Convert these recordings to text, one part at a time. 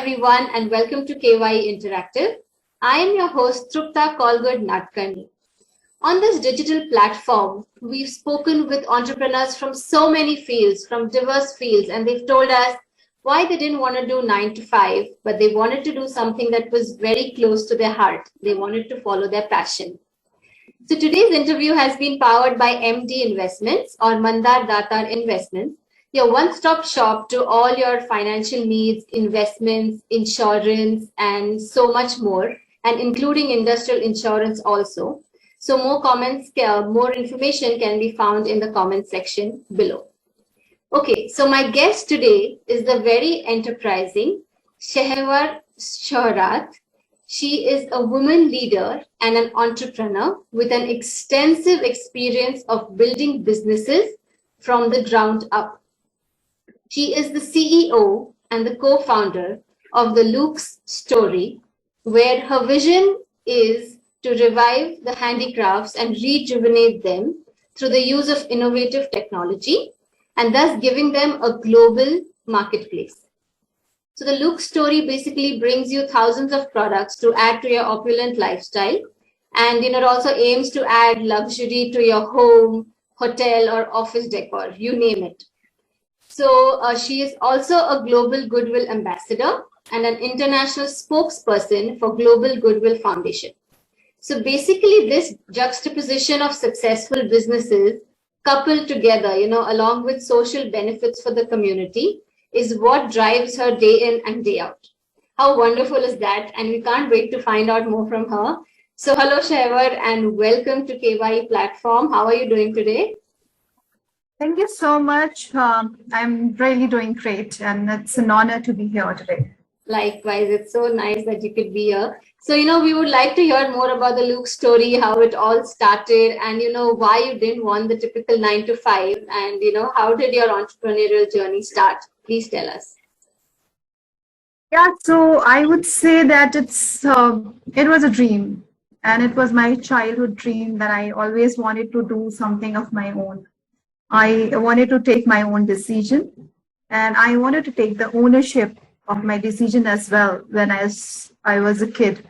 everyone, and welcome to KYE Interactive. I am your host, Trupta Kolgud Natkani. On this digital platform, we've spoken with entrepreneurs from so many fields, from diverse fields, and they've told us why they didn't want to do 9 to 5, but they wanted to do something that was very close to their heart. They wanted to follow their passion. So today's interview has been powered by MD Investments or Mandar Datar Investments, your one-stop shop to all your financial needs, investments, insurance, and so much more, and including industrial insurance also. So more information can be found in the comment section below. Okay, so my guest today is the very enterprising Shahwar Shohrat. She is a woman leader and an entrepreneur with an extensive experience of building businesses from the ground up. She is the CEO and the co-founder of the Luxe Story, where her vision is to revive the handicrafts and rejuvenate them through the use of innovative technology and thus giving them a global marketplace. So the Luxe Story basically brings you thousands of products to add to your opulent lifestyle, and it also aims to add luxury to your home, hotel, or office decor, you name it. So she is also a Global Goodwill Ambassador and an international spokesperson for Global Goodwill Foundation. So basically this juxtaposition of successful businesses coupled together, along with social benefits for the community is what drives her day in and day out. How wonderful is that? And we can't wait to find out more from her. So hello, Shahwar, and welcome to KYE platform. How are you doing today? Thank you so much. I'm really doing great, and it's an honor to be here today. Likewise, it's so nice that you could be here. So, we would like to hear more about the Luxe Story, how it all started, and, why you didn't want the typical 9 to 5, and, how did your entrepreneurial journey start? Please tell us. Yeah, so I would say that it was a dream, and it was my childhood dream that I always wanted to do something of my own. I wanted to take my own decision, and I wanted to take the ownership of my decision as well when I was a kid.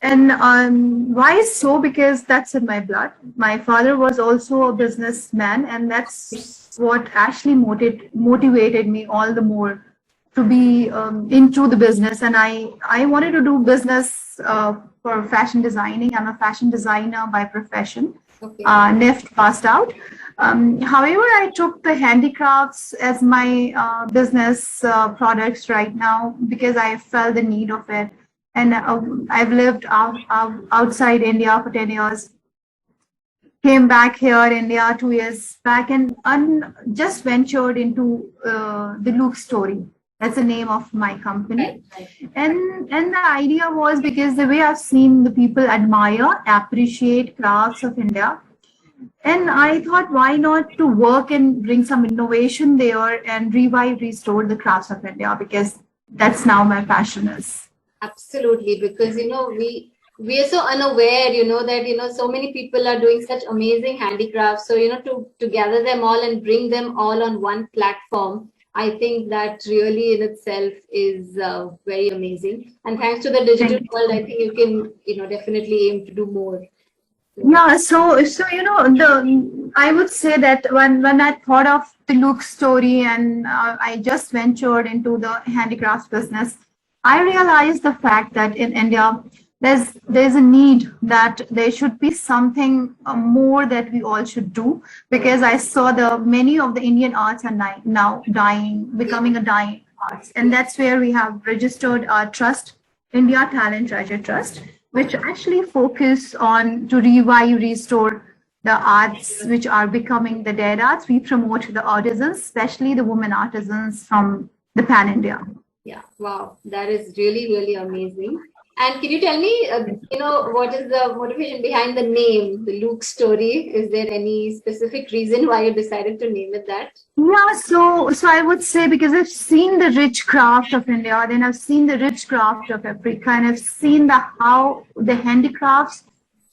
And why so? Because that's in my blood. My father was also a businessman, and that's what actually motivated me all the more to be into the business. And I wanted to do business for fashion designing. I'm a fashion designer by profession. Okay. NIFT passed out. However, I took the handicrafts as my business products right now because I felt the need of it. And I've lived outside India for 10 years. Came back here in India 2 years back and just ventured into the Luxe Story. That's the name of my company. And the idea was because the way I've seen the people admire, appreciate crafts of India. And I thought, why not to work and bring some innovation there and restore the crafts of India, because that's now my passion is. Absolutely, because, we are so unaware, that, so many people are doing such amazing handicrafts. So, to gather them all and bring them all on one platform, I think that really in itself is very amazing. And thanks to the digital world, I think you can, definitely aim to do more. Yeah, so I would say that when I thought of the Luxe Story and I just ventured into the handicrafts business, I realized the fact that in India there's a need that there should be something more that we all should do, because I saw many of the Indian arts are now dying, becoming a dying arts, and that's where we have registered our trust, India Talent Treasure Trust, which actually focus on to restore the arts which are becoming the dead arts. We promote the artisans, especially the women artisans from the pan-India. Yeah, wow, that is really, really amazing. And can you tell me, what is the motivation behind the name, the Luxe Story? Is there any specific reason why you decided to name it that? Yeah, so I would say because I've seen the rich craft of India, then I've seen the rich craft of Africa, and I've seen how the handicrafts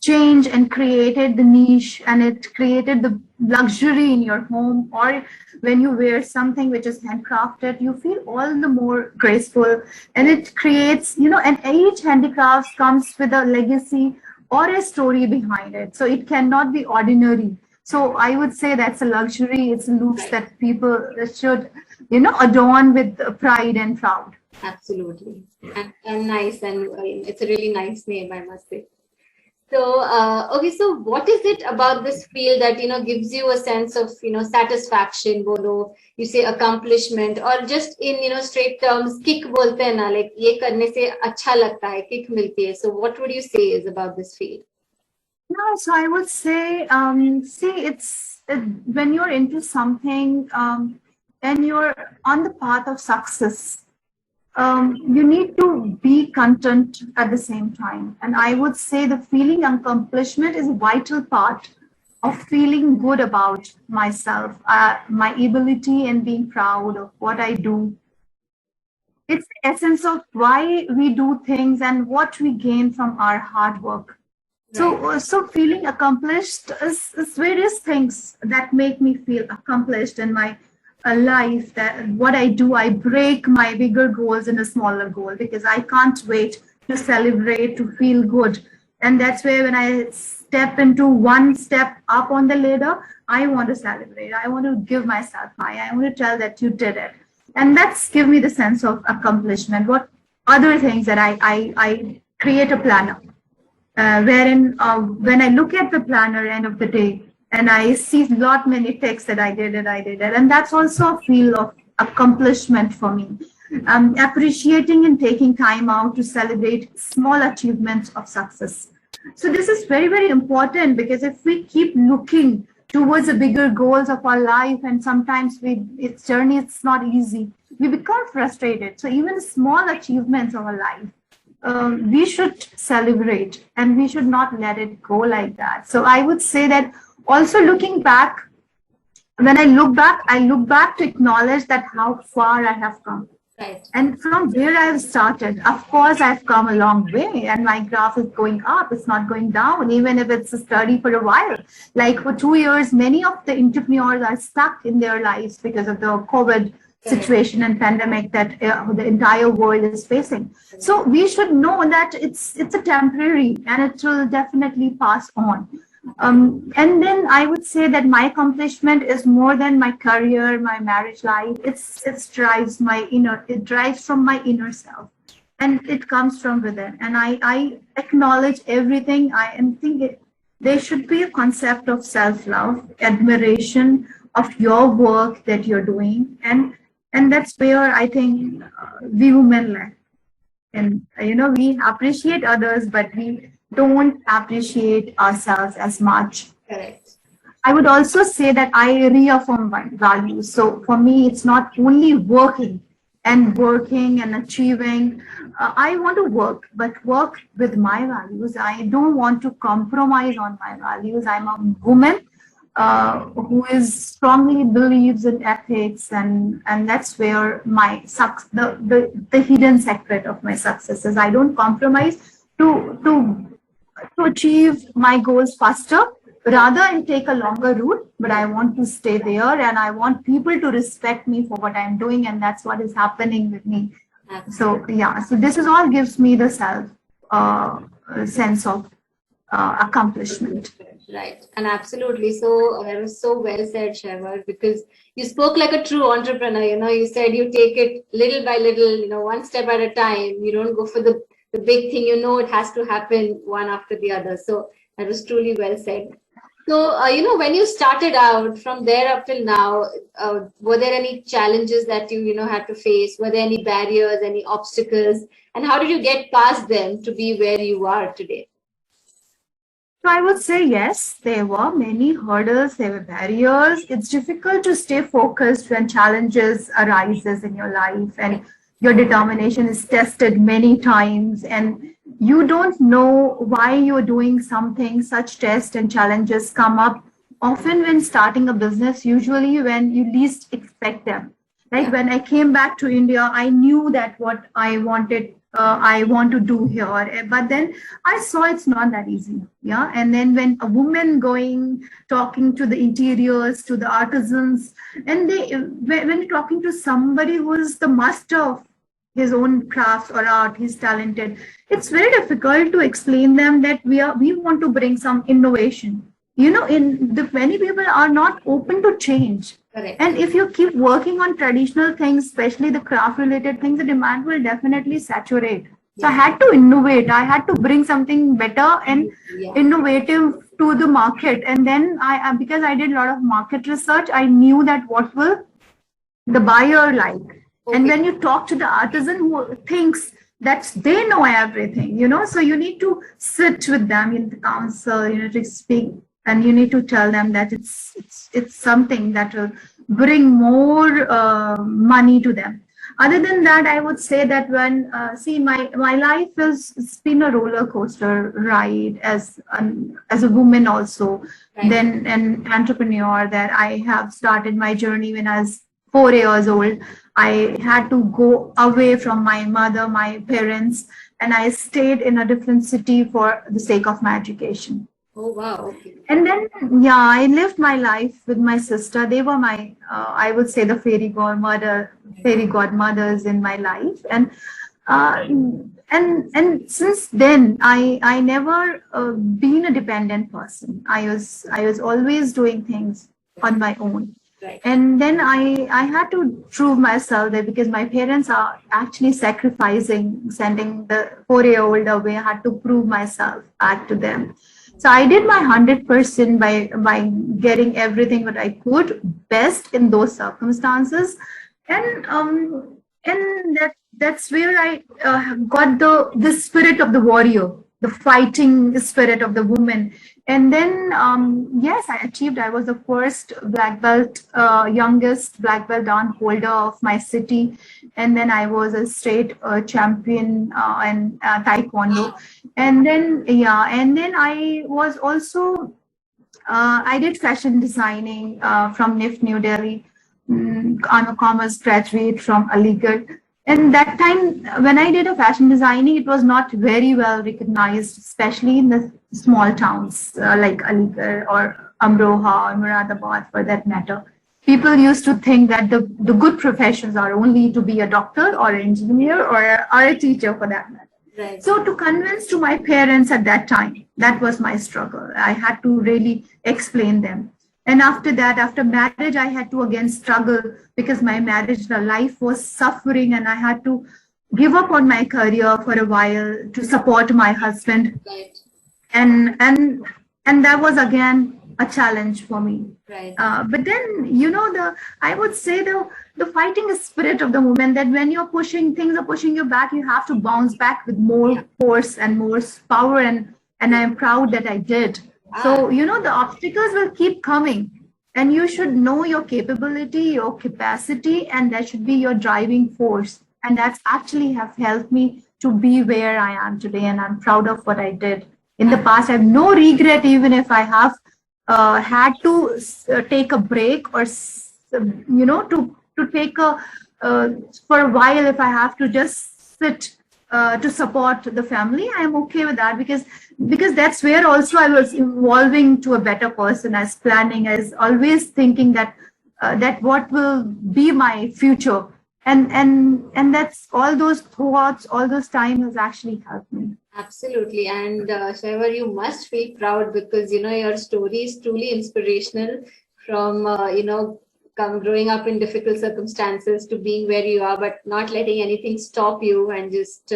change and created the niche, and it created the luxury in your home, or when you wear something which is handcrafted, you feel all the more graceful, and it creates, and each handicrafts comes with a legacy or a story behind it. So it cannot be ordinary. So I would say that's a luxury. It's a looks that people should, adorn with pride and proud. Absolutely. And nice. And it's a really nice name, I must say. So, okay, so what is it about this field that, gives you a sense of, satisfaction, bolo, you say accomplishment, or just in, straight terms, kick bolte hain na, like, ye karne se acha lagta hai, kick milti hai. So what would you say is about this field? No, so I would say, when you're into something and you're on the path of success, you need to be content at the same time. And I would say the feeling accomplishment is a vital part of feeling good about myself, my ability, and being proud of what I do. It's the essence of why we do things and what we gain from our hard work. So feeling accomplished is various things that make me feel accomplished in my life. That what I do, I break my bigger goals in a smaller goal, because I can't wait to celebrate, to feel good. And that's where when I step into one step up on the ladder, I want to celebrate. I want to give myself high. I want to tell that you did it. And that's give me the sense of accomplishment. What other things that I create a planner. Wherein when I look at the planner end of the day and I see lot many texts that I did it, and that's also a feel of accomplishment for me. Appreciating and taking time out to celebrate small achievements of success. So this is very, very important, because if we keep looking towards the bigger goals of our life, and sometimes its journey, it's not easy, we become frustrated. So even small achievements of our life, we should celebrate, and we should not let it go like that. So I would say that also looking back, when I look back to acknowledge that how far I have come. Right. And from where I've started, of course, I've come a long way, and my graph is going up. It's not going down, even if it's a study for a while. Like for 2 years, many of the entrepreneurs are stuck in their lives because of the COVID situation and pandemic that the entire world is facing. So we should know that it's a temporary, and it will definitely pass on. And then I would say that my accomplishment is more than my career, my marriage life. It drives from my inner self, and it comes from within. And I acknowledge everything. I am thinking there should be a concept of self-love, admiration of your work that you're doing, and that's where I think we women lack. And we appreciate others, but we don't appreciate ourselves as much. Correct. I would also say that I reaffirm my values. So for me, it's not only working and achieving. I want to work, but work with my values. I don't want to compromise on my values. I'm a woman who strongly believes in ethics, and that's where my the hidden secret of my success is. I don't compromise to achieve my goals faster, rather and take a longer route, but I want to stay there, and I want people to respect me for what I'm doing, and that's what is happening with me. So so this is all gives me the sense of accomplishment. Right, and absolutely. So that was so well said, Shahwar, because you spoke like a true entrepreneur. You said you take it little by little, one step at a time. You don't go for the big thing. It has to happen one after the other. So that was truly well said. So, when you started out, from there up till now, were there any challenges that you had to face? Were there any barriers, any obstacles? And how did you get past them to be where you are today? So I would say yes, there were many hurdles, there were barriers. It's difficult to stay focused when challenges arises in your life, and your determination is tested many times, and you don't know why you're doing something. Such tests and challenges come up often when starting a business, usually when you least expect them. Like when I came back to India, I knew that what I wanted I want to do here. But then I saw it's not that easy. Yeah. And then when a woman going, talking to the interiors, to the artisans, and when you're talking to somebody who is the master of his own crafts or art, he's talented, it's very difficult to explain them that we want to bring some innovation. Many people are not open to change. Correct. And if you keep working on traditional things, especially the craft related things, the demand will definitely saturate. So I had to innovate. I had to bring something better and innovative to the market. And then because I did a lot of market research, I knew that what will the buyer like. Okay. And when you talk to the artisan who thinks that they know everything, so you need to sit with them in the council, to speak. And you need to tell them that it's something that will bring more money to them. Other than that, I would say that when my life it's been a roller coaster ride as a woman also, right. Then an entrepreneur. That I have started my journey when I was 4 years old. I had to go away from my mother, my parents, and I stayed in a different city for the sake of my education. Oh, wow. Okay. And then, I lived my life with my sister. They were my, I would say, the fairy godmothers in my life. And since then, I never been a dependent person. I was always doing things on my own. Right. And then I had to prove myself there because my parents are actually sacrificing, sending the 4-year-old away. I had to prove myself back to them. So I did my 100% by getting everything that I could best in those circumstances, and that's where I got the spirit of the warrior, the fighting spirit of the woman. And then yes, I achieved. I was the first black belt, youngest black belt down holder of my city, and then I was a state champion in taekwondo. And then I was also I did fashion designing from NIFT New Delhi. I'm a commerce graduate from Aligarh. And that time when I did a fashion designing, it was not very well recognized, especially in the small towns like Aligarh or Amroha or Muradabad for that matter. People used to think that the good professions are only to be a doctor or an engineer or a teacher for that matter. Right. So to convince to my parents at that time, that was my struggle. I had to really explain them. And after that, after marriage, I had to again struggle because my marriage life was suffering and I had to give up on my career for a while to support my husband. Right. And that was again a challenge for me. Right. But then, I would say the fighting spirit of the woman, that when you're pushing, things are pushing you back, you have to bounce back with more force and more power. And I'm proud that I did. So, the obstacles will keep coming and you should know your capability, your capacity, and that should be your driving force. And that's actually have helped me to be where I am today. And I'm proud of what I did in the past. I have no regret, even if I have had to take a break or, to take for a while, if I have to just sit to support the family, I'm okay with that because that's where also I was evolving to a better person, as planning, as always thinking that what will be my future, and that's all those thoughts, all those time has actually helped me. Absolutely. And Shahwar, you must feel proud because your story is truly inspirational, from growing up in difficult circumstances to being where you are, but not letting anything stop you and just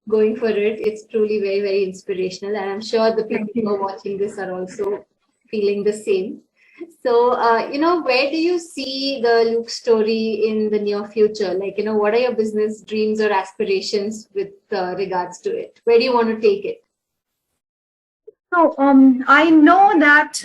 going for it. It's truly very, very inspirational. And I'm sure the people who are watching this are also feeling the same. So, where do you see the Luxe Story in the near future? Like, what are your business dreams or aspirations with regards to it? Where do you want to take it? So I know that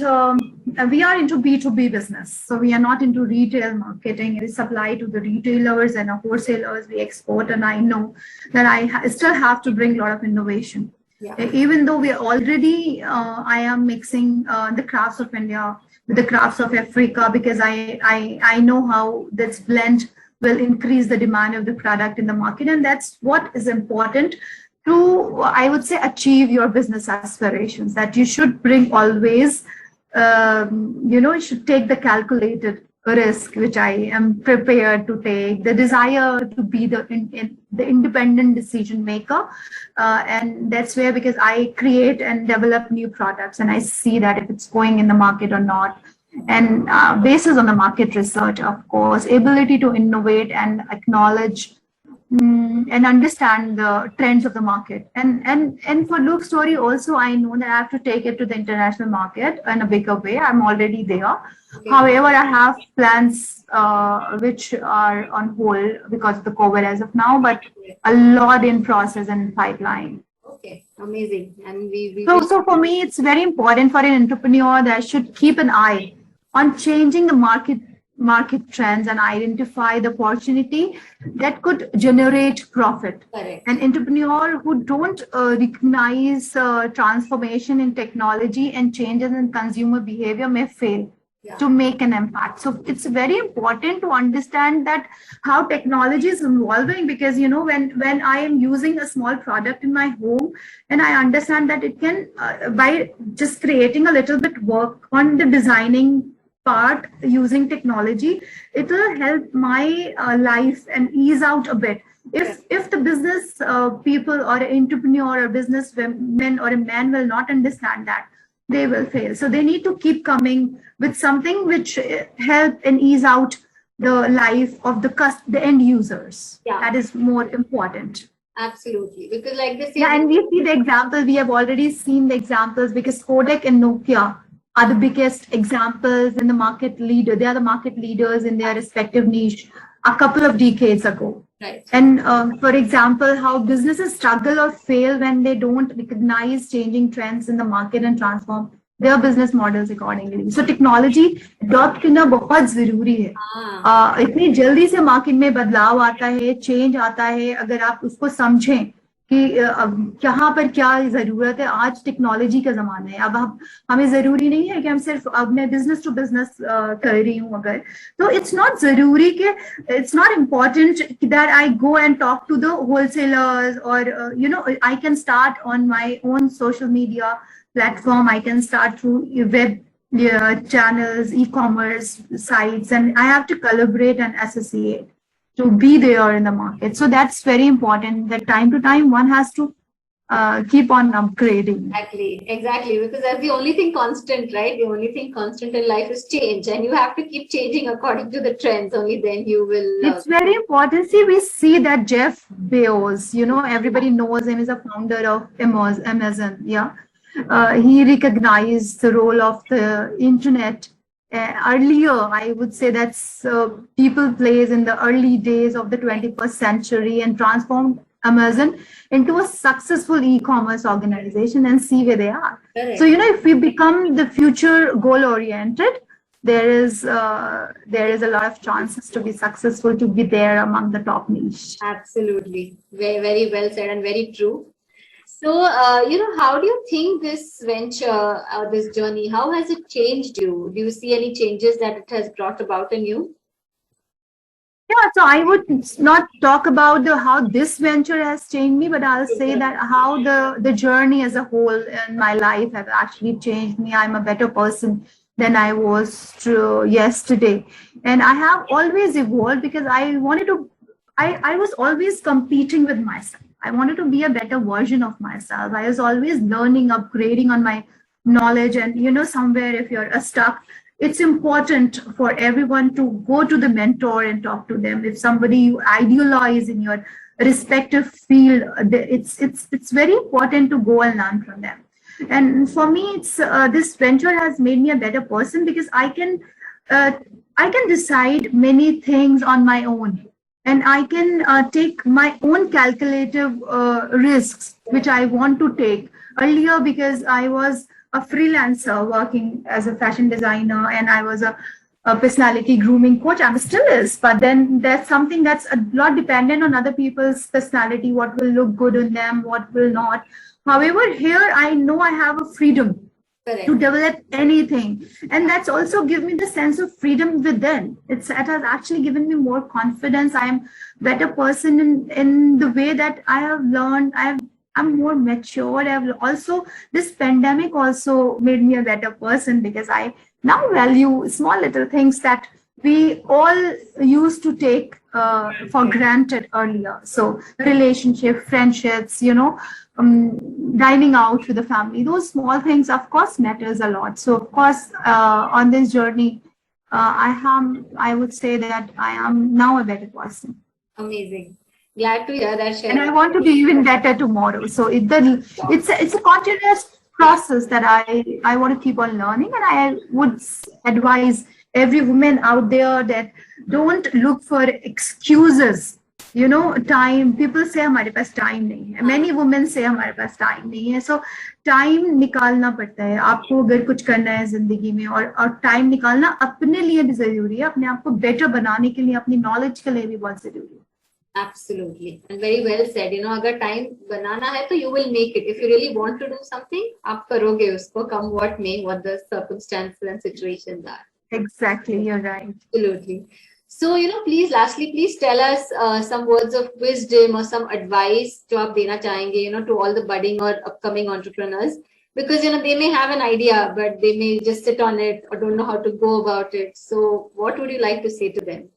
we are into B2B business. So we are not into retail marketing. It is supply to the retailers and wholesalers. We export, and I know that I still have to bring a lot of innovation. Yeah. Even though we are already, I am mixing the crafts of India with the crafts of Africa, because I know how that's blend will increase the demand of the product in the market. And that's what is important to, I would say, achieve your business aspirations, that you should bring always, you should take the calculated risk, which I am prepared to take, the desire to be the independent decision maker. And that's where, because I create and develop new products and I see that if it's going in the market or not. And basis on the market research, of course, ability to innovate and acknowledge and understand the trends of the market. And for Luxe Story also, I know that I have to take it to the international market in a bigger way. I'm already there. Okay. However, I have plans which are on hold because of the COVID as of now, but a lot in process and pipeline. Okay, amazing. And so for me, it's very important for an entrepreneur that should keep an eye on changing the market trends and identify the opportunity that could generate profit. Correct. An entrepreneur who don't recognize transformation in technology and changes in consumer behavior may fail to make an impact. So it's very important to understand that how technology is evolving, because when I am using a small product in my home and I understand that it can by just creating a little bit work on the designing part using technology, it will help my life and ease out a bit. If the business people or an entrepreneur or businessman or a man will not understand that, they will fail. So they need to keep coming with something which help and ease out the life of the end users. That is more important. Absolutely, because like this. And we see the example. We have already seen the examples, because Kodak and Nokia are the biggest examples in the market leader. They are the market leaders in their respective niche a couple of decades ago. Right. And for example, how businesses struggle or fail when they don't recognize changing trends in the market and transform their business models accordingly. So technology adopt करना बहुत जरूरी है. इतनी जल्दी से market में बदलाव आता है, चेंज आता है. अगर आप उसको समझें कि कहाँ पर क्या जरूरत है, आज टेक्नोलॉजी का जमाना है. अब हमें जरूरी नहीं है कि हम सिर्फ अब मैं बिजनेस टू बिजनेस कर रही हूँ अगर, तो इट्स नॉट जरूरी कि it's not important that I go and talk to the wholesalers और I can start on my own social media platform. I can start through web channels, e-commerce sites, and I have to collaborate and associate to be there in the market. So that's very important, that time to time one has to keep on upgrading. Exactly, because that's the only thing constant, right? The only thing constant in life is change, and you have to keep changing according to the trends. Only then you will. It's very important. See, we see that Jeff Bezos, everybody knows him, is a founder of Amazon. Yeah. He recognized the role of the internet earlier. I would say that's people plays in the early days of the 21st century and transformed Amazon into a successful e-commerce organization, and see where they are. Correct. So if we become the future goal oriented, there is a lot of chances to be successful, to be there among the top niche. Absolutely, very, very well said and very true. So, how do you think this venture, this journey, how has it changed you? Do you see any changes that it has brought about in you? Yeah, so I would not talk about how this venture has changed me, but I'll say that how the journey as a whole in my life has actually changed me. I'm a better person than I was yesterday. And I have always evolved, because I was always competing with myself. I wanted to be a better version of myself. I was always learning, upgrading on my knowledge. And, somewhere if you're stuck, it's important for everyone to go to the mentor and talk to them. If somebody you idealize in your respective field, it's very important to go and learn from them. And for me, it's this venture has made me a better person, because I can decide many things on my own. And I can take my own calculative risks, which I want to take. Earlier, because I was a freelancer working as a fashion designer, and I was a personality grooming coach. I still is, but then there's something that's a lot dependent on other people's personality, what will look good on them, what will not. However, here I know I have a freedom Correct. to develop anything. And that's also given me the sense of freedom within. It has actually given me more confidence. I am better person in the way that I have learned. I'm more mature. I've also, this pandemic also made me a better person because I now value small little things that we all used to take for granted earlier. So relationship, friendships, dining out with the family, those small things, of course, matters a lot. So, of course, on this journey, I would say that I am now a better person. Amazing. Glad to hear that, Shahwar. And I want to be even better tomorrow. So it's a continuous process that I want to keep on learning. And I would advise every woman out there that don't look for excuses. Time, people say हमारे पास time नहीं है. Many women say हमारे पास time नहीं है. So time निकालना पड़ता है. आपको अगर कुछ करना है जिंदगी में और time निकालना अपने लिए भी जरूरी है. अपने आप को better बनाने के लिए, अपनी knowledge के लिए भी बहुत जरूरी है. Absolutely. And very well said. अगर time बनाना है तो you will make it. If you really want to do something, आप करोगे उसको, come what may, what the circumstances and situations are. Exactly, you're right. Absolutely. So, lastly, please tell us some words of wisdom or some advice जो आप देना चाहेंगे, to all the budding or upcoming entrepreneurs. Because, they may have an idea, but they may just sit on it or don't know how to go about it. So what would you like to say to them?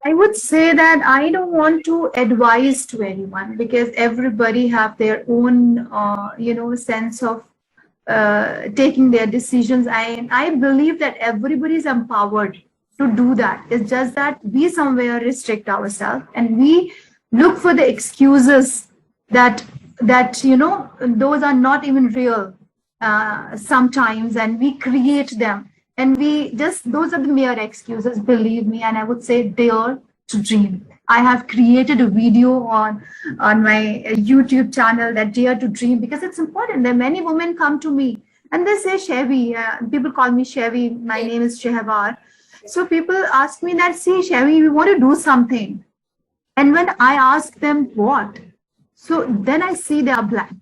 I would say that I don't want to advise to anyone because everybody have their own, sense of taking their decisions. I believe that everybody is empowered to do that. It's just that we somewhere restrict ourselves and we look for the excuses that those are not even real sometimes, and we create them. And those are the mere excuses, believe me. And I would say dare to dream. I have created a video on my YouTube channel that dare to dream because it's important. There are many women come to me and they say, Chevy, people call me Chevy. My name is Shahwar. So people ask me that, see, Chevy, we want to do something. And when I ask them what, so then I see they are blank.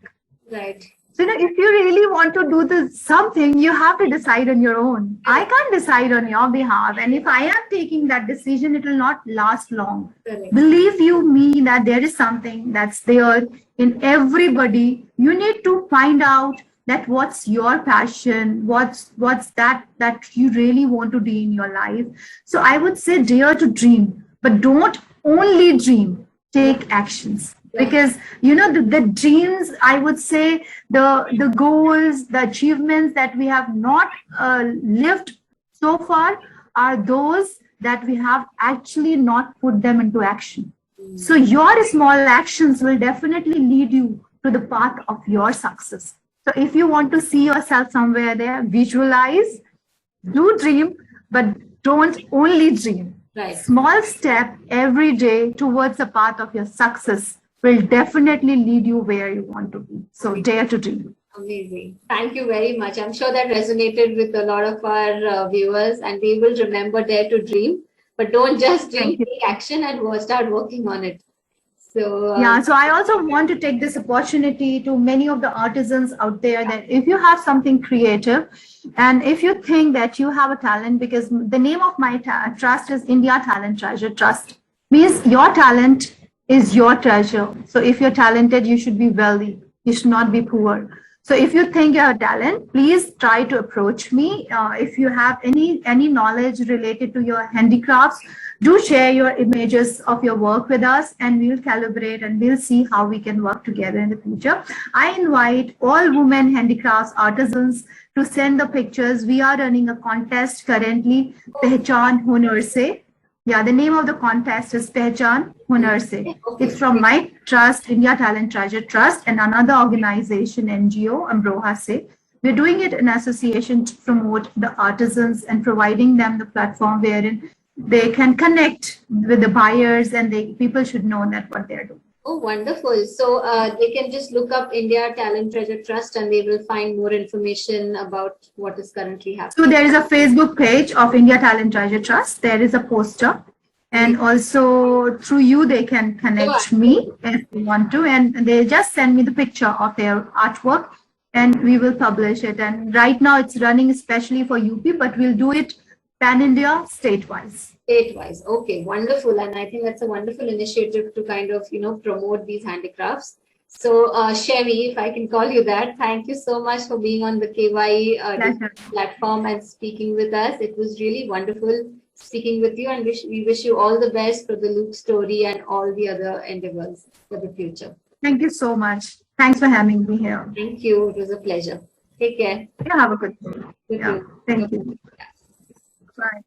Right. So, if you really want to do something, you have to decide on your own. I can't decide on your behalf. And if I am taking that decision, it will not last long. Correct. Believe you me that there is something that's there in everybody. You need to find out that what's your passion, what's that you really want to do in your life. So I would say dare to dream, but don't only dream, take actions. Because the dreams, I would say the goals, the achievements that we have not lived so far are those that we have actually not put them into action. So your small actions will definitely lead you to the path of your success. So if you want to see yourself somewhere there, visualize, do dream, but don't only dream. Right. Small step every day towards the path of your success will definitely lead you where you want to be. So dare to dream. Amazing. Thank you very much. I'm sure that resonated with a lot of our viewers, and they will remember dare to dream, but don't just dream, take action and start working on it. So so I also want to take this opportunity to many of the artisans out there that if you have something creative and if you think that you have a talent, because the name of my trust is India Talent Treasure Trust, means your talent is your treasure. So if you're talented, you should be wealthy. You should not be poor. So if you think you have talent, please try to approach me. If you have any knowledge related to your handicrafts, do share your images of your work with us and we'll calibrate and we'll see how we can work together in the future. I invite all women handicrafts artisans to send the pictures. We are running a contest currently, Pehchan Hunar Se. Yeah, the name of the contest is Pehchan Hunar Se. It's from my trust, India Talent Treasure Trust, and another organization, NGO, Amroha Se. We're doing it in association to promote the artisans and providing them the platform wherein they can connect with the buyers and people should know that what they're doing. Oh, wonderful. So they can just look up India Talent Treasure Trust and they will find more information about what is currently happening. So there is a Facebook page of India Talent Treasure Trust. There is a poster. And also through you, they can connect me if they want to. And they just send me the picture of their artwork. and we will publish it. And right now it's running especially for UP, but we'll do it pan-India, state-wise. State-wise. Okay, wonderful. And I think that's a wonderful initiative to kind of, promote these handicrafts. So, Sherry, if I can call you that, thank you so much for being on the KYE platform and speaking with us. It was really wonderful speaking with you, and we wish you all the best for the Luxe Story and all the other endeavors for the future. Thank you so much. Thanks for having me here. Thank you. It was a pleasure. Take care. Yeah, have a good day. Good Yeah, thank you. Yeah. Bye.